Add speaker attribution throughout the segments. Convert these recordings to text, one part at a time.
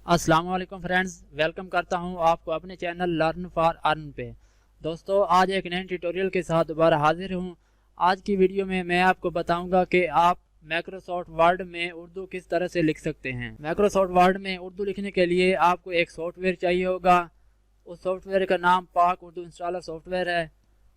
Speaker 1: अस्सलाम वालेकुम friends, welcome करता हूं आपको अपने चैनल लर्न फॉर अर्न पे। दोस्तों, आज एक नए ट्यूटोरियल के साथ दोबारा हाजिर हूं। आज की वीडियो में मैं आपको बताऊंगा कि आप माइक्रोसॉफ्ट वर्ड में उर्दू किस तरह से लिख सकते हैं। माइक्रोसॉफ्ट वर्ड में उर्दू लिखने के लिए आपको एक सॉफ्टवेयर चाहिए होगा। उस सॉफ्टवेयर का नाम पाक उर्दू इंस्टॉलर सॉफ्टवेयर है।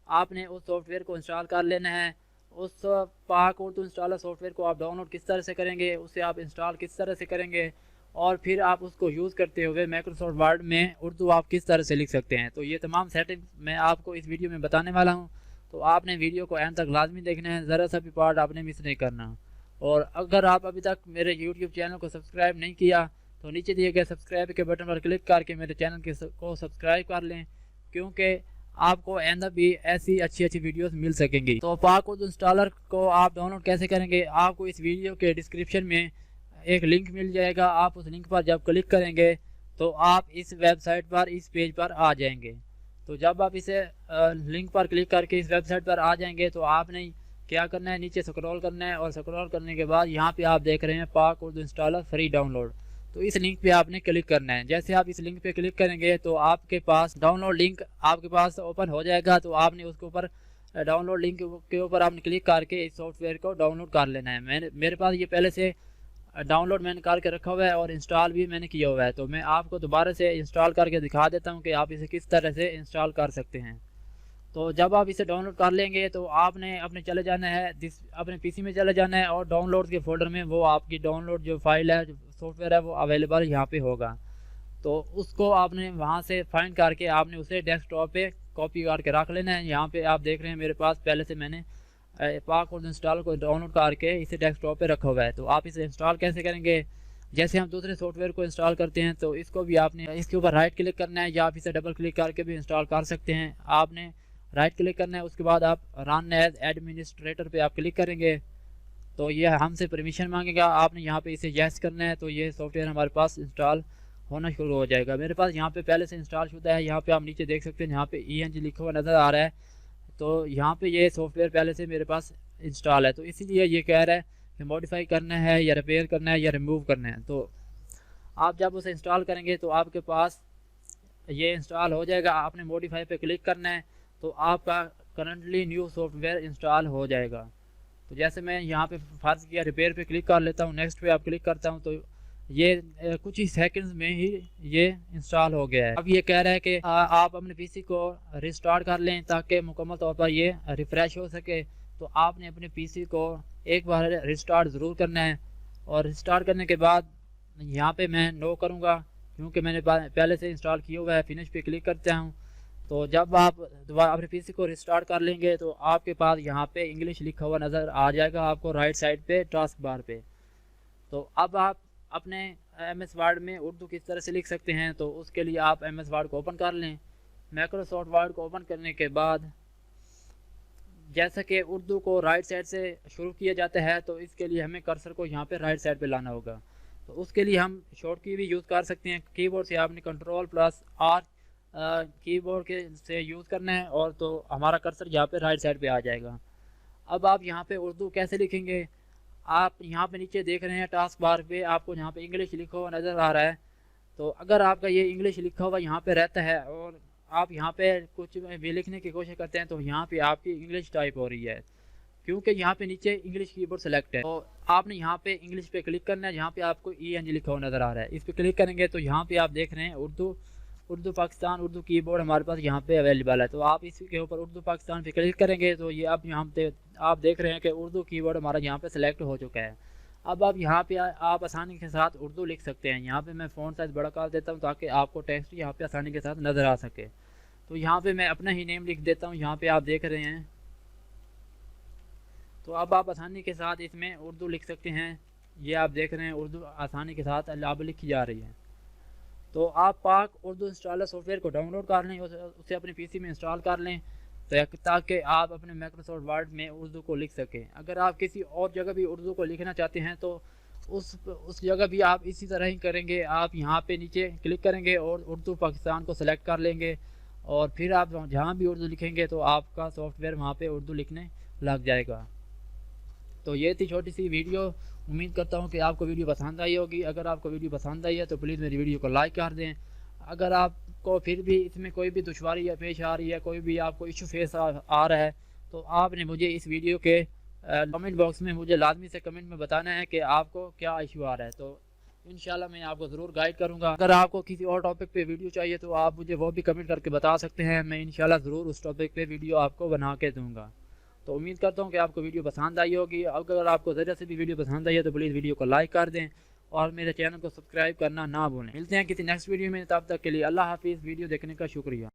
Speaker 1: आपने उस सॉफ्टवेयर को इंस्टॉल कर लेना है। उस पाक उर्दू इंस्टॉलर सॉफ्टवेयर को आप डाउनलोड किस तरह से करेंगे, उसे आप इंस्टॉल किस तरह से करेंगे और फिर आप उसको यूज़ करते हुए माइक्रोसॉफ्ट वर्ड में उर्दू आप किस तरह से लिख सकते हैं। तो ये तमाम सेटिंग्स मैं आपको इस वीडियो में बताने वाला हूँ। तो आपने वीडियो को एंड तक लाजमी देखना है, ज़रा सा भी पार्ट आपने मिस नहीं करना। और अगर आप अभी तक मेरे यूट्यूब चैनल को सब्सक्राइब नहीं किया तो नीचे दिए गए सब्सक्राइब के बटन पर क्लिक करके मेरे चैनल को सब्सक्राइब कर लें, क्योंकि आपको आइंदा भी ऐसी अच्छी अच्छी वीडियोस मिल सकेंगी। तो पाक उर्दू इंस्टॉलर को आप डाउनलोड कैसे करेंगे, आपको इस वीडियो के डिस्क्रिप्शन में एक लिंक मिल जाएगा। आप उस लिंक पर जब क्लिक करेंगे तो आप इस वेबसाइट पर, इस पेज पर आ जाएंगे। तो जब आप इसे लिंक पर क्लिक करके इस वेबसाइट पर आ जाएंगे तो आपने क्या करना है, नीचे स्क्रॉल करना है और स्क्रॉल करने के बाद यहाँ पे आप देख रहे हैं पाक उर्दू इंस्टॉलर फ्री डाउनलोड। तो इस लिंक पे आपने क्लिक करना है। जैसे आप इस लिंक पे क्लिक करेंगे तो आपके पास डाउनलोड लिंक आपके पास ओपन हो जाएगा। तो आपने उसके ऊपर डाउनलोड लिंक के ऊपर आपने क्लिक करके इस सॉफ्टवेयर को डाउनलोड कर लेना है। मेरे पास ये पहले से डाउनलोड मैंने करके रखा हुआ है और इंस्टॉल भी मैंने किया हुआ है। तो मैं आपको दोबारा से इंस्टॉल करके दिखा देता हूँ कि आप इसे किस तरह से इंस्टॉल कर सकते हैं। तो जब आप इसे डाउनलोड कर लेंगे तो आपने अपने चले जाना है, अपने पीसी में चले जाना है और डाउनलोड के फोल्डर में वो आपकी डाउनलोड जो फाइल है, जो सॉफ्टवेयर है, वो अवेलेबल यहाँ पे होगा। तो उसको आपने वहाँ से फाइंड करके आपने उसे डेस्कटॉप पे कॉपी करके रख लेना है। यहाँ पे आप देख रहे हैं मेरे पास पहले से मैंने पाक उर्दू इंस्टॉल को डाउनलोड करके इसे डेस्कटॉप पे रखा हुआ है। तो आप इसे इंस्टॉल कैसे करेंगे, जैसे हम दूसरे सॉफ्टवेयर को इंस्टॉल करते हैं तो इसको भी आपने इसके ऊपर राइट क्लिक करना है या आप इसे डबल क्लिक करके भी इंस्टॉल कर सकते हैं। आपने राइट क्लिक करना है, उसके बाद आप रन एज एडमिनिस्ट्रेटर पे आप क्लिक करेंगे तो ये हमसे परमिशन मांगेगा। आपने यहाँ पे इसे यस करना है तो ये सॉफ्टवेयर हमारे पास इंस्टॉल होना शुरू हो जाएगा। मेरे पास यहाँ पे पहले से इंस्टॉल शुदा है। यहाँ पे आप नीचे देख सकते हैं, यहाँ पे ENG लिखा हुआ नज़र आ रहा है। तो यहाँ पे ये सॉफ्टवेयर पहले से मेरे पास इंस्टॉल है, तो इसीलिए ये कह रहा है कि मॉडिफाई करना है या रिपेयर करना है या रिमूव करना है। तो आप जब उसे इंस्टॉल करेंगे तो आपके पास ये इंस्टॉल हो जाएगा। आपने मॉडिफाई पे क्लिक करना है तो आपका करंटली न्यू सॉफ्टवेयर इंस्टॉल हो जाएगा। तो जैसे मैं यहाँ पे फर्ज किया रिपेयर पे क्लिक कर लेता हूँ, नेक्स्ट पे आप क्लिक करता हूँ तो ये कुछ ही सेकंड्स में ही ये इंस्टॉल हो गया है। अब ये कह रहा है कि आप अपने पीसी को रिस्टार्ट कर लें ताकि मुकम्मल तौर पर ये रिफ़्रेश हो सके। तो आपने अपने पीसी को एक बार रिस्टार्ट ज़रूर करना है और रिस्टार्ट करने के बाद यहाँ पे मैं नो करूँगा क्योंकि मैंने पहले से इंस्टॉल किया हुआ है। फिनिश पे क्लिक करता हूँ। तो जब आप दोबारा अपने पीसी को रिस्टार्ट कर लेंगे तो आपके पास यहाँ पे इंग्लिश लिखा हुआ नज़र आ जाएगा आपको राइट साइड पे टास्क बार पे। तो अब आप अपने MS वर्ड में उर्दू किस तरह से लिख सकते हैं, तो उसके लिए आप MS वर्ड को ओपन कर लें। माइक्रोसॉफ्ट वर्ड को ओपन करने के बाद जैसा कि उर्दू को राइट साइड से शुरू किया जाता है तो इसके लिए हमें कर्सर को यहाँ पे राइट साइड पे लाना होगा। तो उसके लिए हम शॉर्ट की भी यूज़ कर सकते हैं। कीबोर्ड से आपने Ctrl+R कीबोर्ड के से यूज़ करना है और तो हमारा कर्सर यहाँ पे राइट साइड पे आ जाएगा। अब आप यहाँ पे उर्दू कैसे लिखेंगे, आप यहाँ पे नीचे देख रहे हैं टास्क बार पे आपको यहाँ पे इंग्लिश लिखा हुआ नज़र आ रहा है। तो अगर आपका ये इंग्लिश लिखा हुआ यहाँ पे रहता है और आप यहाँ पे कुछ भी लिखने की कोशिश करते हैं तो यहाँ पे आपकी इंग्लिश टाइप हो रही है, क्योंकि यहाँ पे नीचे इंग्लिश कीबोर्ड सेलेक्ट है। तो आपने यहाँ पे इंग्लिश पे क्लिक करना है, जहाँ पे आपको ENG लिखा हुआ नज़र आ रहा है। इस पर क्लिक करेंगे तो यहाँ पे आप देख रहे हैं उर्दू पाकिस्तान उर्दू कीबोर्ड हमारे पास यहाँ पे अवेलेबल है। तो आप इसके ऊपर उर्दू पाकिस्तान पे क्लिक करेंगे तो ये अब यहाँ पे आप देख रहे हैं कि उर्दू कीबोर्ड हमारा यहाँ पे सेलेक्ट हो चुका है। अब आप यहाँ पे आप आसानी के साथ उर्दू लिख सकते हैं। यहाँ पे मैं फ़ॉन्ट साइज़ बड़ा कर देता हूँ ताकि आपको टेक्स्ट यहाँ पे आसानी के साथ नज़र आ सके। तो यहाँ पे मैं अपना ही नेम लिख देता हूँ, यहाँ पे आप देख रहे हैं। तो अब आप आसानी के साथ इसमें उर्दू लिख सकते हैं। ये आप देख रहे हैं उर्दू आसानी के साथ अब लिखी जा रही है। तो आप पाक उर्दू इंस्टॉलर सॉफ्टवेयर को डाउनलोड कर लें, उसे अपने पीसी में इंस्टॉल कर लें ताकि आप अपने माइक्रोसॉफ्ट वर्ड में उर्दू को लिख सकें। अगर आप किसी और जगह भी उर्दू को लिखना चाहते हैं तो उस जगह भी आप इसी तरह ही करेंगे। आप यहाँ पे नीचे क्लिक करेंगे और उर्दू पाकिस्तान को सेलेक्ट कर लेंगे और फिर आप जहाँ भी उर्दू लिखेंगे तो आपका सॉफ्टवेयर वहाँ पे उर्दू लिखने लग जाएगा। तो ये थी छोटी सी वीडियो। उम्मीद करता हूँ कि आपको वीडियो पसंद आई होगी। अगर आपको वीडियो पसंद आई है तो प्लीज़ मेरी वीडियो को लाइक कर दें। अगर आपको फिर भी इसमें कोई भी दुश्वारी या पेश आ रही है, कोई भी आपको इशू फेस आ रहा है, तो आपने मुझे इस वीडियो के कमेंट बॉक्स में मुझे लाजमी से कमेंट में बताना है कि आपको क्या इशू आ रहा है। तो इंशाल्लाह मैं आपको ज़रूर गाइड करूँगा। अगर आपको किसी और टॉपिक पे वीडियो चाहिए तो आप मुझे वो भी कमेंट करके बता सकते हैं। मैं इंशाल्लाह ज़रूर उस टॉपिक पे वीडियो आपको बना के दूँगा। तो उम्मीद करता हूँ कि आपको वीडियो पसंद आई होगी। अगर आपको ज़रा से भी वीडियो पसंद आई है तो प्लीज़ वीडियो को लाइक कर दें और मेरे चैनल को सब्सक्राइब करना ना भूलें। मिलते हैं किसी नेक्स्ट वीडियो में, तब तक के लिए अल्लाह हाफिज़। वीडियो देखने का शुक्रिया।